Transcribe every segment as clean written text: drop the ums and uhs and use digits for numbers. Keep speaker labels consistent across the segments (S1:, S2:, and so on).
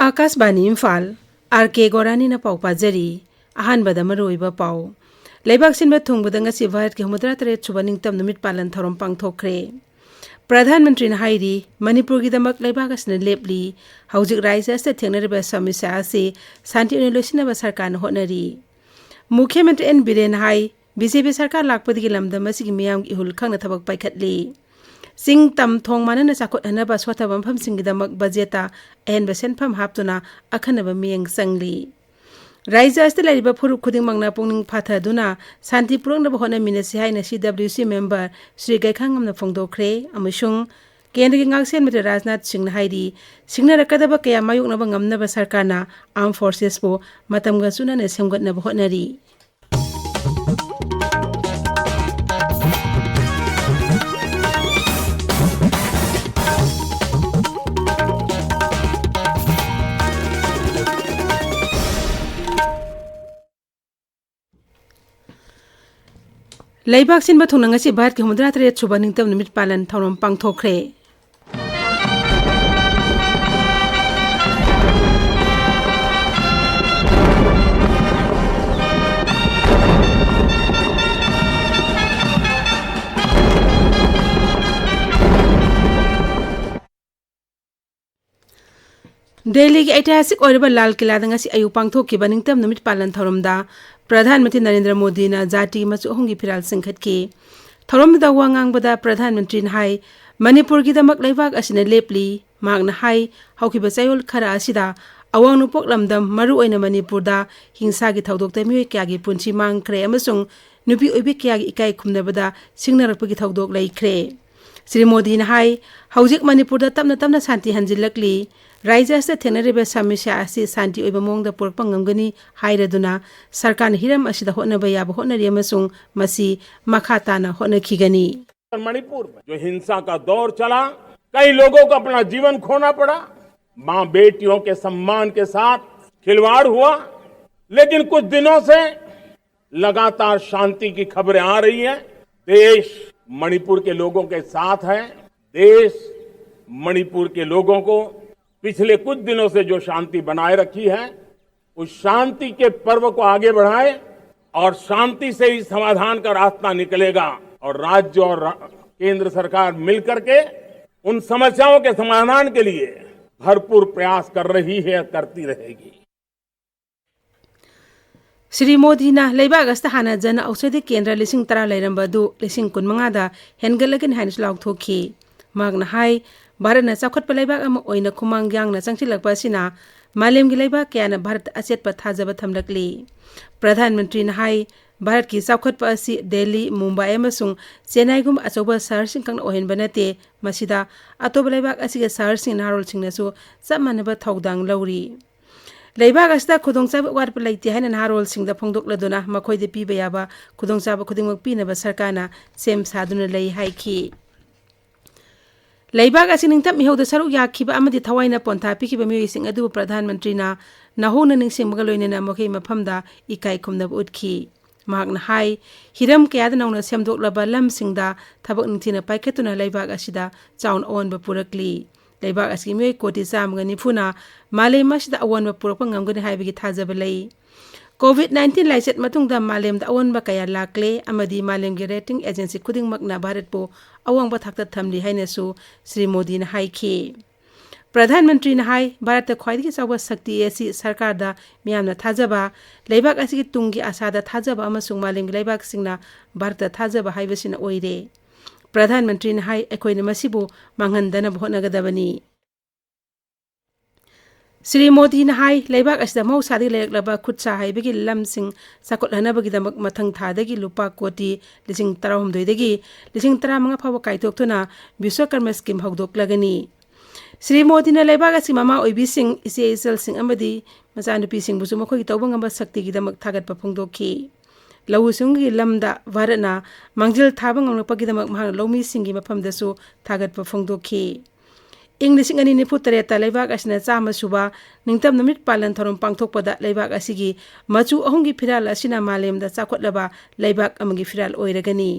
S1: Akashvani Imphal R K. गोरानी ना पाउ पाजरी अहानबदा मरोइबा पाउ लेबाक सिनबा थुंगबदा ngasi भारत के 103 सुबा निंगतम नुमित पालन थौरम पांगथोखरे प्रधानमंत्री ना हाइरी मणिपुर की दमक लेबाक असने लेपली हौजिक राज्य असे थेंगनरिबा समस्या असे शांति लोसिनबा सरकार होनरी मुख्यमंत्री एन बिरेन हाई बीजेपी सरकार लाकपदि लमदम असिगी मियाम इहुल खंगना थबक पाइखतली सिंग तम थोंग मानना चाकोट हनबा सोथबा मफम सिंगिदमक बजेटा एहनबा सेनफम हापतुना अखनबा मियंग संगली राज्य अस्ते लरिबा फुरुक खुदिंग मंगना पुंगनिंग फाथादुना शांति पुरंगनबा होनमिनसि हाइना CWC मेंबर श्री गैखांगमना फोंदोखरे अमसुंग केंद्र की ngaksien मते राजनाथ सिंह हाइरी सिंगनरकदबा कया मायुकनबा ngamnaba सरकारना आर्म फोर्सेस बो मतमगा सुनाने सेमगतनबा होनरी लेबाक सिनबा थोंनांगासि भारत के 103 सुबा निंगतम नुमित पालन थौरम पांगथोखरे दिल्ली की ऐतिहासिक और लाल किला अयु पांगथोखिबा निंगतम नुमित पालन थौरमदा प्रधानमंत्री नरेंद्र मोदी ना जाति मचु होंगी फिराल सिंखतकी थौरमदा वांगांगबदा प्रधानमंत्री हाई मणिपुर की दमक लेबाक असिने लेपली मागना हाई हौखिबा चायोल खरा असिदा अवांग नुपोक लमदम मरु ओइना मणिपुरदा हिंसा की थौदोकता मियोय क्यागी पुंसी मांगख्रे अमसुंग नुपी ओइबे क्यागी इकाई खुमनबदा सिंगनरकपगी थौदोक लैख्रे श्री मोदी ना हाई हौजिक मणिपुरदा तमना तमना शांति हंजिलकली राज्य असे थेंगनरिबा समस्या असे शांति ओइबा मोंगदा पुरकपा ngamgani हाइरदुना सरकार हिरम असिदा होनबा याबा होनरि अमसुंग मसी मखा ताना होनखिगनी
S2: मणिपुर में जो हिंसा का दौर चला कई लोगों को अपना जीवन खोना पड़ा मां बेटियों के सम्मान के साथ खिलवाड़ हुआ लेकिन कुछ दिनों से लगातार शांति की खबरें आ रही हैं देश मणिपुर के लोगों के साथ है देश मणिपुर के लोगों को पिछले कुछ दिनों से जो शांति बनाए रखी है उस शांति के पर्व को आगे बढ़ाए और शांति से ही समाधान का रास्ता निकलेगा और राज्य और केंद्र सरकार मिलकर के उन समस्याओं के समाधान के लिए भरपूर प्रयास कर रही है करती रहेगी
S1: श्री मोदी ना लेबाक अस्त हाना जन औषधि केंद्र 10,000 लेरंबदु 15,000 दा हेनगलगिन हाइनस लाउथोखी मागना हाई भारत ना चाखतपा लेबाक अमा ओइना खुमांग यांगना चंगसिलकपा सिना मालेमगी लेबाक क्याना भारत अचेतपा थाजबा थमलकली प्रधानमंत्री ना हाई भारत की चाखतपा असि दिल्ली मुंबई अमसुंग चेन्नईगुम अचौबा शहरसिंग कंगना ओहेनबा नते मसिदा अतोबा लेबाक असिगे शहरसिंग नारोलसिंगनासु चपमानबा थौदांग लौरी लेबाक अस्ता खुदोंचाबा वाटपा लैते हाइना नारोलसिंगदा फोंदोकलदुना मखोइदे पीबा याबा खुदोंचाबा खुदिंगमक पीनबा सरकारना सेम सादुना लै हाइखी लेबाक असि निंगतम मिहौदा सरुक याखिबा अमदि थवाइना पोंथा पिखिबा मियोइसिंग अदु प्रधानमंत्री ना नहोना निंगसिंगबगा लोइनेना मखै मफमदा इकाई खुमनब उठखी मागना हाई हिरम कयादा नौना सेमदोकलबा लमसिंगदा थबक निंथिना पाइखतुना लेबाक असिदा चाउन ओनबा पुरकली लेबाक असि मियोइ कोटि चामगा निफुना मालेम असिदा अवनबा पुरकपा ngamgani हाइबगी थाजबा लै कोविड-19 लाइसेट मतुंगदा मालेमदा अवनबा कया लाक्ले अमदि मालेमगी रेटिंग एजेंसी खुदिंगमकना भारतपो अवंगबा थाक्ता थमली हाइनसु श्री मोदी ना हाइखी प्रधानमंत्री ना हाई भारत ख्वाइदगी चाउबा शक्ति एसी सरकारदा मियामना थाजबा लेबाक असिगी तुंगी आसादा थाजबा अमसुंग मालेमगी लेबाक सिंगना भारत थाजबा हाइबसिना ओइरे प्रधानमंत्री ना हाई एखोइना मसिबु मांगहनदना होनगदबनी श्री मोदी ना हाई लेबाक असिदा मौसादगी लेरकलबा खुदसा हाइबगी लमसिंग साकोटहनबगीदमक मथंग थादगी लुपा कोटी 13,000 दगी 15,000 फाव काइतोक्तुना विश्वकर्मा स्कीम हौदोकलगनी श्री मोदी ना लेबाक असि मामा ओइबिसिंग इसे इचलसिंग अमदि मचानुपिसिंगबुसु मखोगी तौबंगबा शक्तिगीदमक थागतपा फोंदोखी लौसुंगी लमदा भारतना मांगजिल थाबा ngamlakpagidamक महान लौमीसिंगी मफमदसु थागतपा फोंदोखी ing 2023 लेबाक असिना चामा सुबा निंगतम नुमित पालन थौरम पांगथोकपदा लेबाक असिगी मचु अहुंगी फिराल असिना मालेमदा चाखोटलबा लेबाक अमगी फिराल ओइरगनी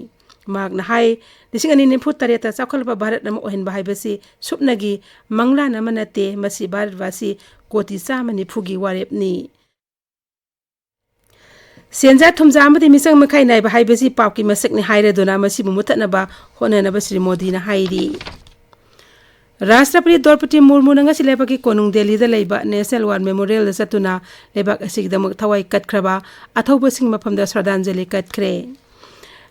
S1: ꯃꯍꯥꯛꯅ ꯍꯥꯏ 2024 ꯆꯥꯎꯈꯠꯂꯕ ꯚꯥꯔꯠ ꯑꯃ ꯑꯣꯏꯍꯟꯕ ꯍꯥꯏꯕꯁꯤ ꯁꯨꯞꯅꯒꯤ ꯃꯪꯂꯥꯟ ꯑꯃ ꯅꯠꯇꯦ ꯃꯁꯤ ꯚꯥꯔꯠꯋꯥꯁꯤ ꯀꯣꯇꯤ 190ꯒꯤ ꯋꯥꯔꯦꯞꯅꯤ ꯁꯦꯟꯖꯥ ꯊꯨꯝꯖꯥ ꯑꯃꯗꯤ ꯃꯤꯆꯪ ꯃꯈꯥꯏ ꯅꯥꯏꯕ ꯍꯥꯏꯕꯁꯤ ꯄꯥꯞꯀꯤ ꯃꯁꯛꯅꯤ ꯍꯥꯏꯔꯗꯨꯅ ꯃꯁꯤꯕꯨ ꯃꯨꯠꯊꯠꯅꯕ ꯍꯣꯠꯅꯅꯕ శ్రీ ꯃꯣꯗꯤꯅ ꯍꯥꯏꯔꯤ राष्ट्रपति Draupadi Murmu ngasi lebaki konung Delhi da leiba National War Memorial da satuna lebak asigdamak thawai katkraba athauba sing mafamda Shraddhanjali katkhre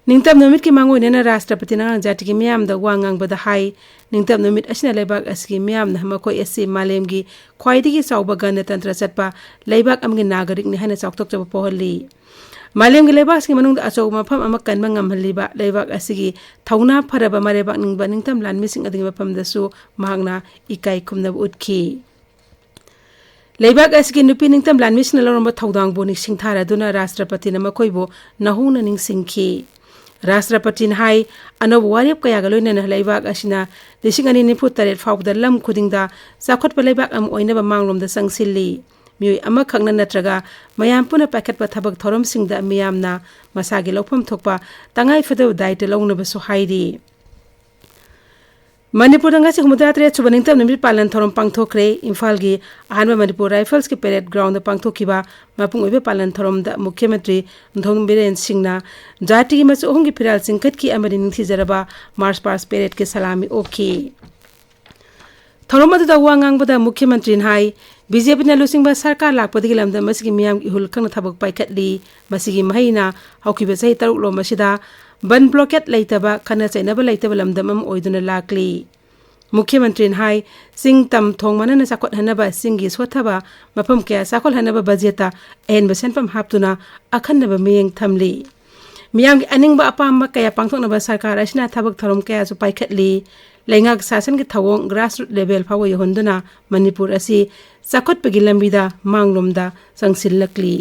S1: ningtam numit ki mangu nena राष्ट्रपति nang jati ki miyam da wangang bada hai ningtam numit asina lebak asigi miyam na makoi esi malemgi khwaidigi sauba ganatantra chatpa leibak amgi nagarik ni hana chawtok chaba pohali मालेम लेबाक मनुंग अचौ मफम अमा कनबा ngamhaliba लेबाक असigi थौना फरबा मरेबाक निंगबा निंगतम लानमिसिंग अदि मफमदसु महंगना इकाई खुमनब उतखी लेबाक असigi नुपि निंगतम लानमिसिंग लरमबा थौदांग बोनि सिंथारादुना राष्ट्रपति न मखोइबो नहुना निंगसिंखी राष्ट्रपति हाई अनब वारेप कयागा लोइना लेबाक असिना 2024 फाउदा लम खुदिंगदा चाखोटपा लेबाक अम ओइनबा मांगलोमदा संगसिल्ली मियोय अमा खगना नत्रगा मयाम पुना पैकेटपा थबक थोरम सिंगदा मियामना मसागे लौफम थोकपा तंगाई फदव दायित्व लौनबसु हाइरी मणिपुर ngasi 63 सुबनिंगतम निमित पालन थोरम पांगथोखरे इम्फाल की अहानबा मणिपुर राइफल्स के परेड ग्राउंड पांगथोखिबा मपुंग ओइबे पालन थोरम दा मुख्यमंत्री धोंग बिरेन सिंहना जाति की मसु ओंगी फिराल सिंखत की अमरि निंगथिजरबा मार्च पास परेड के सलामी ओखी थोरम अदुदा वांगांगबदा मुख्यमंत्री हाई बीजेपी ने लुसिंगबा सरकार लापदगी लमदा मसिगी मियाम की हुल खंग थबक पाइखतली मसिगी महिना हौखिबे सही तरुक लो मसिदा बन ब्लॉकेट लेतबा खना चैनबा लेतबा लमदम अम ओइदुना लाकली मुख्यमंत्री हाई सिंग तम थोंग मनना साखोट हनबा सिंगी सोथबा मफम के साखोल हनबा बजेटा एन बसेनपम हापतुना अखन्नबा मियंग थमली मियाम की अनिंगबा अपामबा कया पांगथोकनबा सरकार असिना थबक थरम कया सु पाइखतली लेंगाक शासन की थवोंग ग्रासरूट लेवल फाव यहोंदुना मणिपुर असि चाखोटपगी लंबिदा मांगलोमदा संगसिल्लकली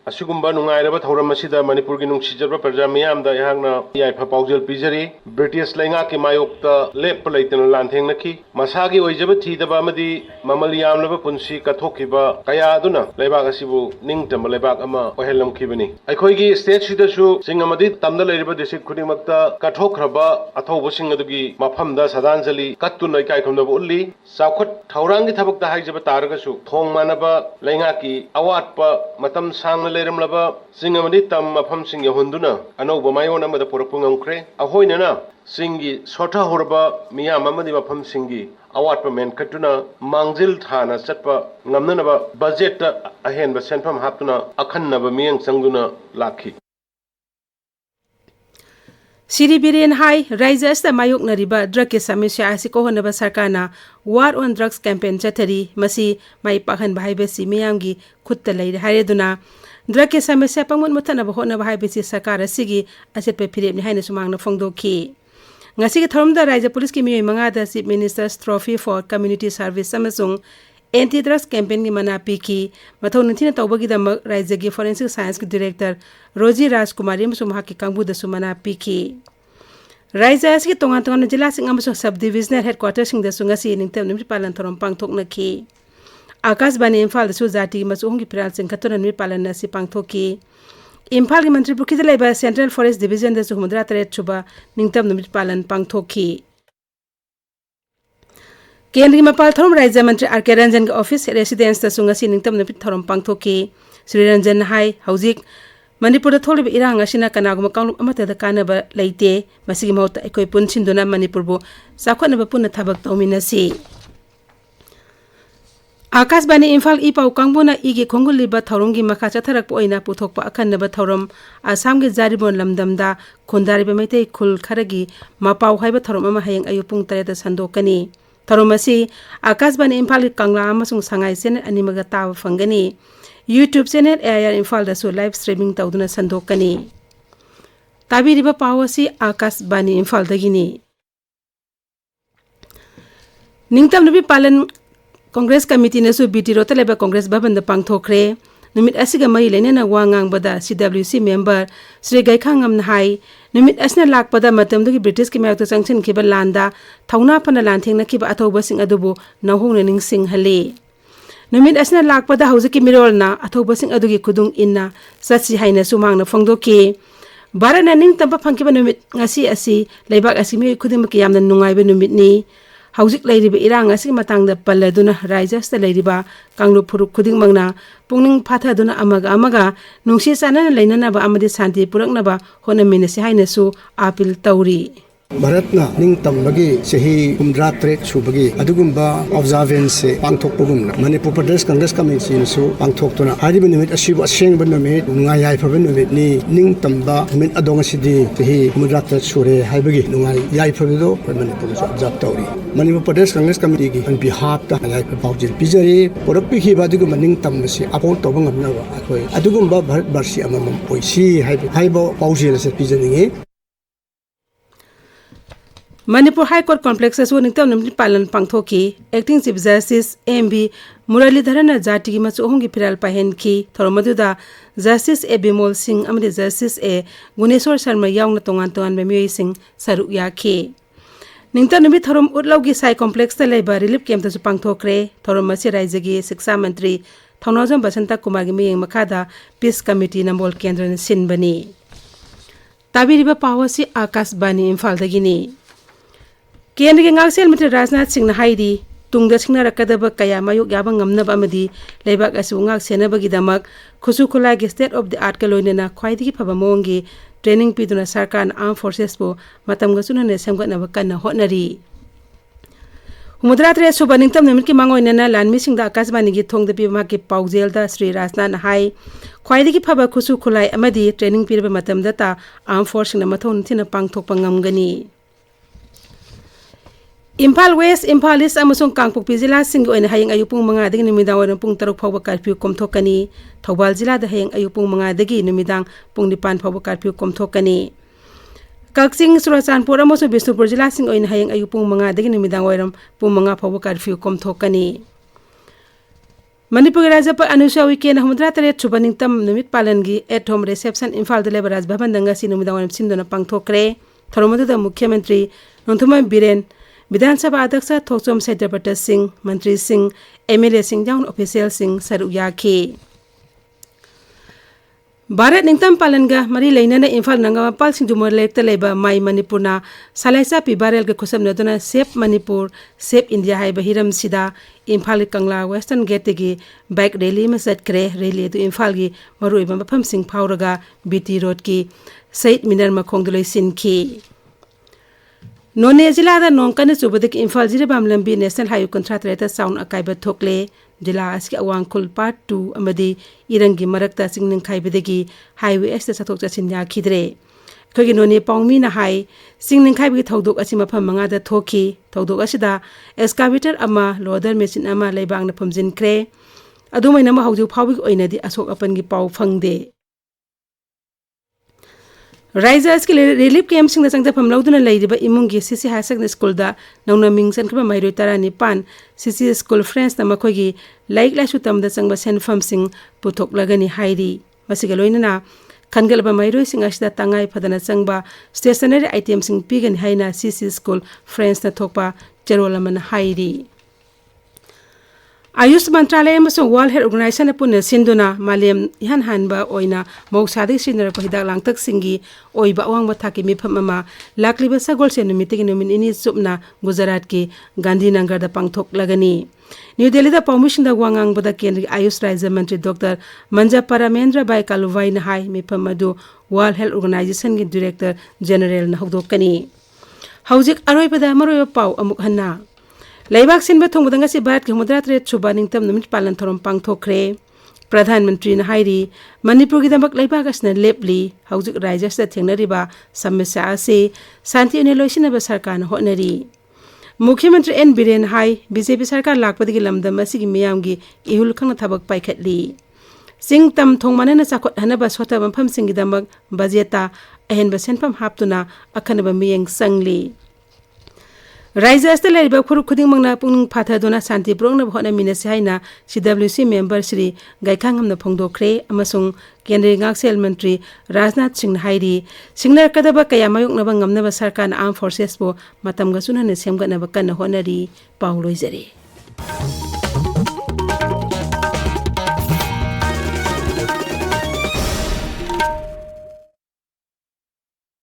S3: असिगुम्बा नुंगाइरबा थौरम असिदा मणिपुर की नुंगसिजरबा प्रजा मियामदा यहांगना याइफा पाउजल पिजरी ब्रिटिश लेंगा की मायोक्ता लेप लैतना लांथेंगनखी मसागी ओइजबा थीदबा अमदि ममल यामलबा पुंसी कथोखिबा कया अदुना लेबाक असिबु निंगतम लेबाक अमा ओहेलमखिबनी अखोइगी स्टेट सिदसु सिंग अमदि तमदा लेरिबा डिस्ट्रिक्ट खुदिमक्ता कथोखरबा अथौबसिंग अदुगी मफमदा श्रद्धांजलि कत्तुना इकाइखमदबा उल्ली चाखोट थौरांगी थबकता हाइजबा तारगसु थोंग मानबा लेंगा की अवाटपा मतम सांग लेरमलबा सिंग अमदि तम मफम सिंग यहोंदुना अनौबा मायोन अमदा पुरकपु ngamkhre ahoinana singi sotha horba miyam amadi mafam singi awatpa men katuna mangjil thana chatpa ngamnanaba budget ta ahenba senfam haptuna akhannaba miyang changduna lakhi
S1: Siri Biren Hai Raisa sta mayok nariba drug ke samesya asi ko honaba sarkana war on drugs campaign chathari masi mai pakhan bhai besi miyamgi khutta leire hareduna drug ke samesya pangmut muthana bahona bhai besi sarkar asigi aset pe phirep ni haina sumangna phongdokhi ngasi ke thoromda raija police ki miyoi manga da chief minister's trophy for community service samasung anti drugs campaign ki manapi ki mathau ninthina tawbagi da raija gi forensic science ki director Roji Rajkumari amsung mahaki kangbu da sumana piki raija asigi tongan tongan jila sing amsung sub divisional headquarters sing da sungasi ningtam nimri palan thorom pangthokna ki आकाश बानी इम्फाल दसु जाति मसुंगी पिराल सिंह खतुन निर पालन नसी पांगथोकी इम्फाल की मंत्री पुखिद लेबा central forest division दसु हुमद्रा तरे छुबा निंगतम निर पालन पांगथोकी केंद्रीय मपाल थरम राज्य मंत्री आर के रंजन के ऑफिस रेसिडेंस दसु ngasi निंगतम निर थरम पांगथोकी श्री रंजन हाई हौजिक मणिपुर थोलिब इरांग असिना कनागुम कांगलुम अमतदा कानबा लेते मसिगी मौत एकोय पुनसिंदुना मणिपुरबु साखोनबा पुन थबक तौमिनसी आकाशवाणी इम्फाल इपाउ कांगबुना इगे खोंगुलिबा थौरंगी मखा चथरक ओइना पुथोकपा अखन्नबा थौरम आसाम के जारिबोन लमदमदा खुंदारिबा मैतै खुल खरगी मपाउ हाइबा थौरम अमा हयंग अयु पुंग 3 दा संदोकनी थौरम असि आकाशवाणी इम्फाल कांगला अमसुंग सांगाई चैनल अनिमगा ताव फंगनी YouTube चैनल AIR इम्फाल दसु लाइव स्ट्रीमिंग तौदुना संदोकनी ताबिरिबा पावसी आकाशवाणी इम्फाल दगिनी निंगतम नबी पालन कांग्रेस कमिटी नसु बीटी रोता लेबा कांग्रेस भवन द पांगथोखरे नुमित असिगा मई लेनेना वांगांग बदा CWC मेंबर श्री गैखांगम हाई नुमित असना लाकपदा मतमदुगी ब्रिटिश की मायक संगसिन खिबा लांदा थौना फना लांथेंगना खिबा अथौबसिंग अदुबु नहुंग निंगसिंग हले नुमित असना लाकपदा हौजिकी मिरोलना अथौबसिंग अदुगी खुदुंग इन्ना सच्ची हाइना सुमांगना फोंगदोकी Barat na ning tampa phangkiba numit ngasi asi leibak asi mi khudimaki yamna nungaiba numit ni haujik leiriba irang asi matangda palladuna raijasta leiriba kanglup phuruk khuding mangna pungning phathaduna amaga nungsi sanana leinanaba amadi santi puraknaba honaminasi hainasu apil tauri
S4: Bharatna ning tambagi sehi umdratret subagi adugumba observance pangthokpagumna Manipur Pradesh Congress Committee su pangthoktuna hariba numit asiba sengba numit nungai yaifaba numit ni ning tamba numit adong asidi sehi umdratret sure haibagi nungai yaifabido Manipur su observe tawri Manipur Pradesh Congress Committee gi on behalf ta yaifa paujil pijari porakpi khiba adugumba ning tambasi apon toba ngamnawa akoi adugumba Bharat barsi amamam poisi haibo paujil se pijaningi
S1: Manipur High Court Complex as one term palan pangthoki acting chief justice MB Muralidharan Jati ki machu hongi piral pahen ki thoromaduda justice A Bimol Singh amade justice A Guneshwar Sharma yaung na tongan memoi sing saru ya ki ningta numi thorom utlaugi sai complex ta leba relief camp ta su pangthokre thorom masi raijagi shiksha mantri Thaunajam Basanta Kumar gi miyeng makhada peace committee nambol kendra sinbani tabiriba pawasi Akash Bani Imphal dagini Kendra ngaksel Mr. Rajnath Singh na haidi tungda singna rakadaba kaya mayuk yabang ngamnaba amadi leibak asu ngak senabagi damak khusu khulai ge state of the art ka loinena khwaidigi phaba mongi training piduna sarkar armed forces po matam ga sunane semgatna bakanna hotnari Humudra tre subaning tam namit ki mangoinena lanmi singda Akashbani gi thongda pi ma ki paujel da Sri Rajnath na hai khwaidigi phaba khusu khulai amadi training pirba matam da ta armed forces na mathon thina pangthok pangamgani Imphal West, Imphal East amasung Kangpok Jila sing oina hayang ayupung mga dagi numidang warang pung taruk phawba curfew komthokani Thoubal Jila da hayang ayupung mga dagi numidang pung 9 phawba curfew komthokani Kalksing Surachanpur amasung Bisnupur Jila sing oina hayang ayupung mga dagi numidang warang pung mga phawba curfew komthokani Manipur Rajya Anusha Weekend Humudra Tare Chubaning Tam numit palangi at home reception Imphal de Lebaraj Bhavan danga si numidang warang sindona pangthokre Thoromadu da Mukhyamantri Nonthuma Biren Vidhan Sabha Adhyaksa Thokchom Satyapata Singh, Mantri Singh, MLA Singh Jaun Official Singh Saru Yaki. Bharat Ningtam Palanga Mari Lainana Imphal Nangama Pal Singh Jumur Lekta Leba Mai Manipur na Salaisa Pi Barel Ga Kusam Naduna Save Manipur, Save India Hai Bahiram Sida, Imphal Kangla Western Gate Gi Bike Rally Masat Kre Rally to Imphal Gi Maru Ibam Bapam Singh Pauraga BT Road Ki Said Minar Makong Duloi Sin Ki. None Jila da Nongkan Subadik Imphal Jirabam Lambi National Highway Contract Rata Sound Akaiba Thokle Jila Aski Awangkul Part 2 Amadi Irangi Marakta Singning Kaibadegi Highway Esta Satok Sinya Kidre Kogi None Pongmi na Hai Singning Kaibi Thodok Asima Pamanga da Thoki Thodok Asida Excavator Ama Loader Machine Ama Laibang na Pumjin Kre Adumay nama Hauju Pawik Oinadi Asok Apan Gi Paw Phangde Risers ki relief camp sing da sangda pamlauduna leidiba imungi CC High Secondary School da nauna mingsan kaba mairoi tarani pan CC School Friends na makogi laik la sutam da sangba senfam sing puthok lagani hairi masiga loinana khangalba mairoi sing asida tangai phadana sangba stationery item sing pigan haina CC School Friends na thokpa cherolaman hairi Ayush Mantralaya amasung World Health Organization na puna sinduna malem ihan hanba oina mausadi sinara pahidak langtak singi oiba awang bathaki mifam ama lakliba sagol se numitigi numin ini supna Gujarat ki Gandhinagar da pangthok lagani New Delhi da permission da wangang bada kendri Ayush Rajya Mantri Dr. Manja Paramendra Bai Kaluvai na hai mifam adu World Health Organization ki Director General na hudokani Haujik aroi pada maroy pau amuk hanna Laibak Sinba Thongudanga si Bharat ki Humudra Tare Chubaning Tam numit palan thorom pangthokre Pradhan Mantri na hairi Manipur gi damak laibak asna lepli haujik rajas da thengnariba samesya ase santi uniloisina ba sarkar na hotnari Mukhyamantri N Biren hai BJP sarkar lakpadagi lamdam asigi miyamgi ihul khangna thabak paikhatli Sing tam thongmanana chakot hanaba sota bampham singi damak bajeta ahenba senpam haptuna akhanaba miyeng sangli Raisa asta laiba khuru khuding mangna pung phatha dona santi prongna bhona minasi haina CWC member Shri Gaikhangam na phongdokre amasung Kendri Ngaksel Mantri Rajnath Singh hairi singnar kadaba kaya mayuk na bangam na sarkar na armed forces po matam ga sunane semga na bakan na honari pauloizari